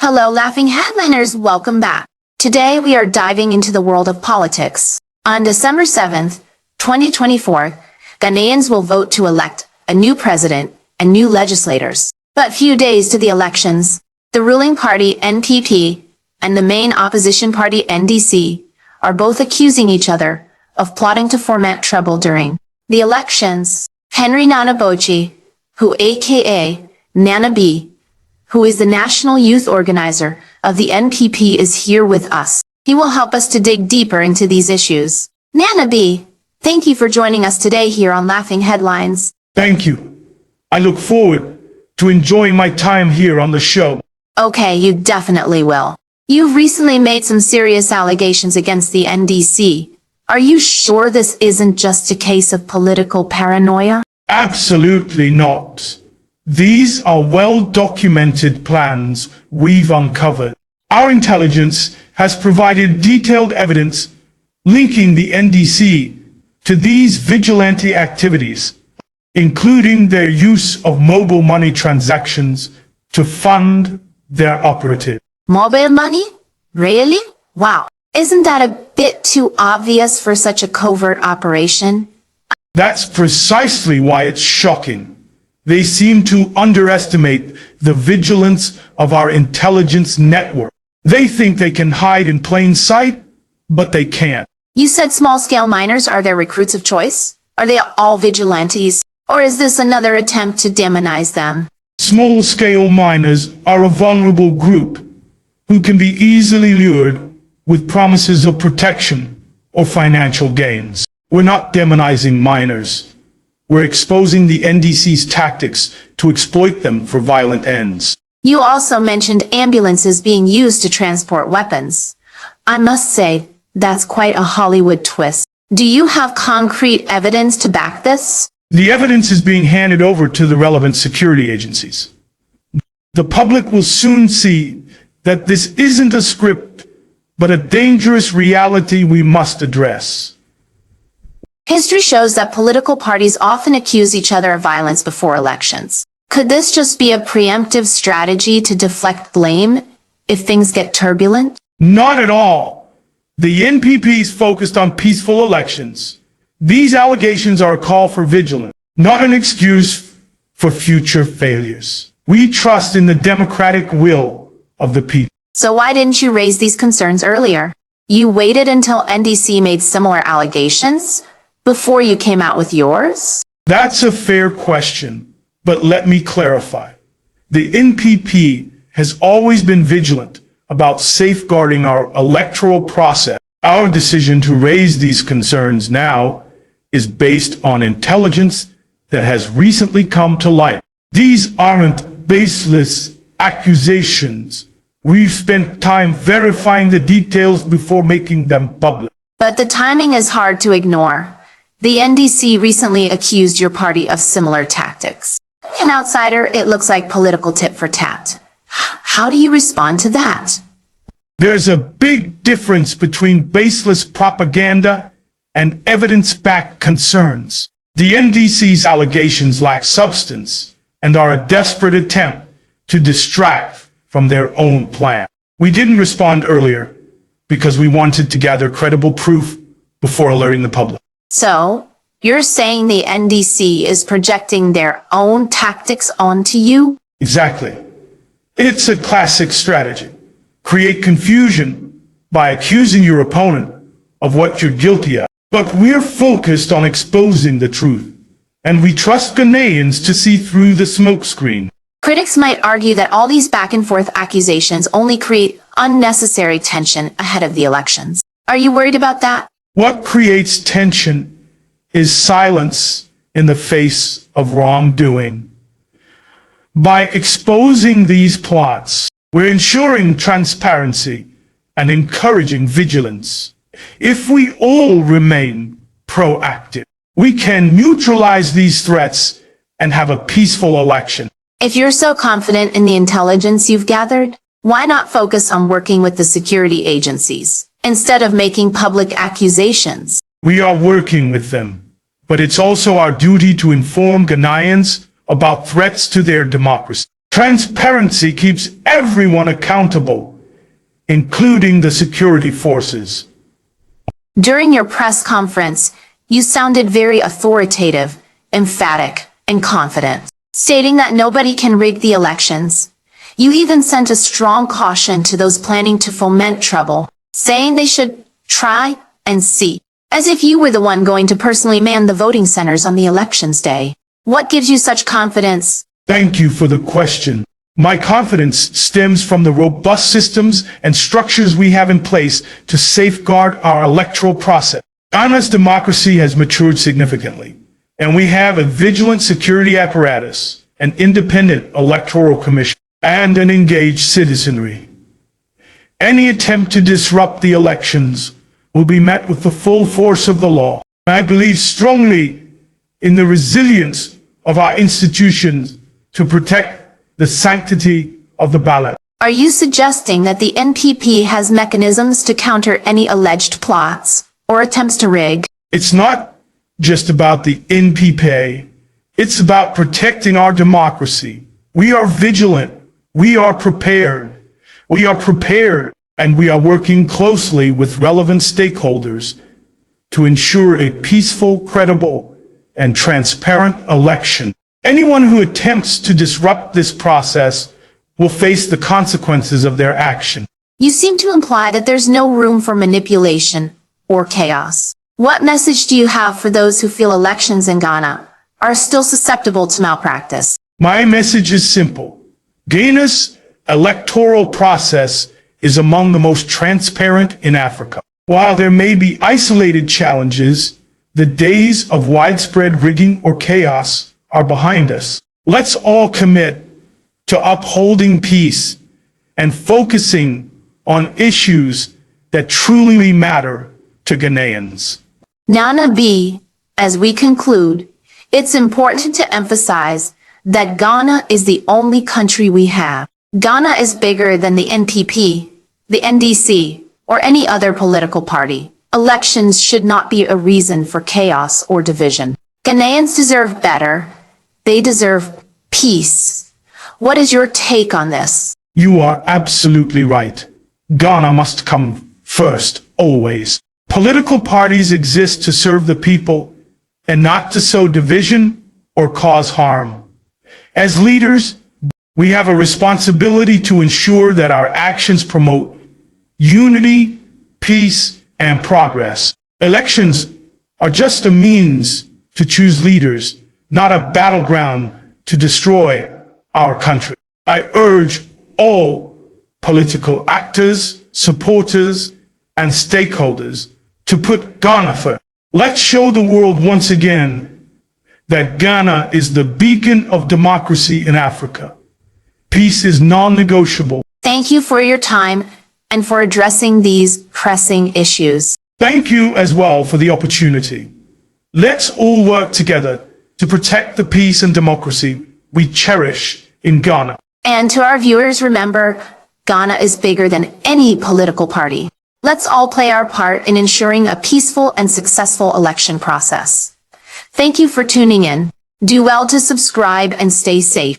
Hello, laughing headliners, welcome back. Today we are diving into the world of politics. On December 7th, 2024, Ghanaians will vote to elect a new president and new legislators. But few days to the elections, the ruling party NPP and the main opposition party NDC are both accusing each other of plotting to foment trouble during the elections. Henry Nana Boakye, who aka Nana B, who is the national youth organizer of the NPP, is here with us. He will help us to dig deeper into these issues. Nana B, thank you for joining us today here on Laughing Headlines. Thank you. I look forward to enjoying my time here on the show. Okay, you definitely will. You've recently made some serious allegations against the NDC. Are you sure this isn't just a case of political paranoia? Absolutely not. These are well-documented plans we've uncovered. Our intelligence has provided detailed evidence linking the NDC to these vigilante activities, including their use of mobile money transactions to fund their operatives. Mobile money? Really? Wow. Isn't that a bit too obvious for such a covert operation? That's precisely why it's shocking. They seem to underestimate the vigilance of our intelligence network. They think they can hide in plain sight, but they can't. You said small-scale miners are their recruits of choice? Are they all vigilantes? Or is this another attempt to demonize them? Small-scale miners are a vulnerable group who can be easily lured with promises of protection or financial gains. We're not demonizing miners. We're exposing the NDC's tactics to exploit them for violent ends. You also mentioned ambulances being used to transport weapons. I must say, that's quite a Hollywood twist. Do you have concrete evidence to back this? The evidence is being handed over to the relevant security agencies. The public will soon see that this isn't a script, but a dangerous reality we must address. History shows that political parties often accuse each other of violence before elections. Could this just be a preemptive strategy to deflect blame if things get turbulent? Not at all. The NPP is focused on peaceful elections. These allegations are a call for vigilance, not an excuse for future failures. We trust in the democratic will of the people. So why didn't you raise these concerns earlier? You waited until NDC made similar allegations before you came out with yours? That's a fair question, but let me clarify. The NPP has always been vigilant about safeguarding our electoral process. Our decision to raise these concerns now is based on intelligence that has recently come to light. These aren't baseless accusations. We've spent time verifying the details before making them public. But the timing is hard to ignore. The NDC recently accused your party of similar tactics. An outsider, it looks like political tit for tat. How do you respond to that? There's a big difference between baseless propaganda and evidence-backed concerns. The NDC's allegations lack substance and are a desperate attempt to distract from their own plan. We didn't respond earlier because we wanted to gather credible proof before alerting the public. So, you're saying the NDC is projecting their own tactics onto you? Exactly. It's a classic strategy. Create confusion by accusing your opponent of what you're guilty of. But we're focused on exposing the truth, and we trust Ghanaians to see through the smokescreen. Critics might argue that all these back-and-forth accusations only create unnecessary tension ahead of the elections. Are you worried about that? What creates tension is silence in the face of wrongdoing. By exposing these plots, we're ensuring transparency and encouraging vigilance. If we all remain proactive, we can neutralize these threats and have a peaceful election. If you're so confident in the intelligence you've gathered, why not focus on working with the security agencies instead of making public accusations? We are working with them, but it's also our duty to inform Ghanaians about threats to their democracy. Transparency keeps everyone accountable, including the security forces. During your press conference, you sounded very authoritative, emphatic, and confident, stating that nobody can rig the elections. You even sent a strong caution to those planning to foment trouble, saying they should try and see, as if you were the one going to personally man the voting centers on the elections day. What gives you such confidence? Thank you for the question. My confidence stems from the robust systems and structures we have in place to safeguard our electoral process. Ghana's democracy has matured significantly, and we have a vigilant security apparatus, an independent electoral commission, and an engaged citizenry. Any attempt to disrupt the elections will be met with the full force of the law. I believe strongly in the resilience of our institutions to protect the sanctity of the ballot. Are you suggesting that the NPP has mechanisms to counter any alleged plots or attempts to rig? It's not just about the NPP. It's about protecting our democracy. We are vigilant. We are prepared. And we are working closely with relevant stakeholders to ensure a peaceful, credible, and transparent election. Anyone who attempts to disrupt this process will face the consequences of their action. You seem to imply that there's no room for manipulation or chaos. What message do you have for those who feel elections in Ghana are still susceptible to malpractice? My message is simple. Ghana's electoral process is among the most transparent in Africa. While there may be isolated challenges, the days of widespread rigging or chaos are behind us. Let's all commit to upholding peace and focusing on issues that truly matter to Ghanaians. Nana B, as we conclude, it's important to emphasize that Ghana is the only country we have. Ghana is bigger than the NPP, the NDC, or any other political party. Elections should not be a reason for chaos or division. Ghanaians deserve better. They deserve peace. What is your take on this? You are absolutely right. Ghana must come first, always. Political parties exist to serve the people and not to sow division or cause harm. As leaders, we have a responsibility to ensure that our actions promote unity, peace, and progress. Elections are just a means to choose leaders, not a battleground to destroy our country. I urge all political actors, supporters, and stakeholders to put Ghana first. Let's show the world once again that Ghana is the beacon of democracy in Africa. Peace is non-negotiable. Thank you for your time and for addressing these pressing issues. Thank you as well for the opportunity. Let's all work together to protect the peace and democracy we cherish in Ghana. And to our viewers, remember, Ghana is bigger than any political party. Let's all play our part in ensuring a peaceful and successful election process. Thank you for tuning in. Do well to subscribe and stay safe.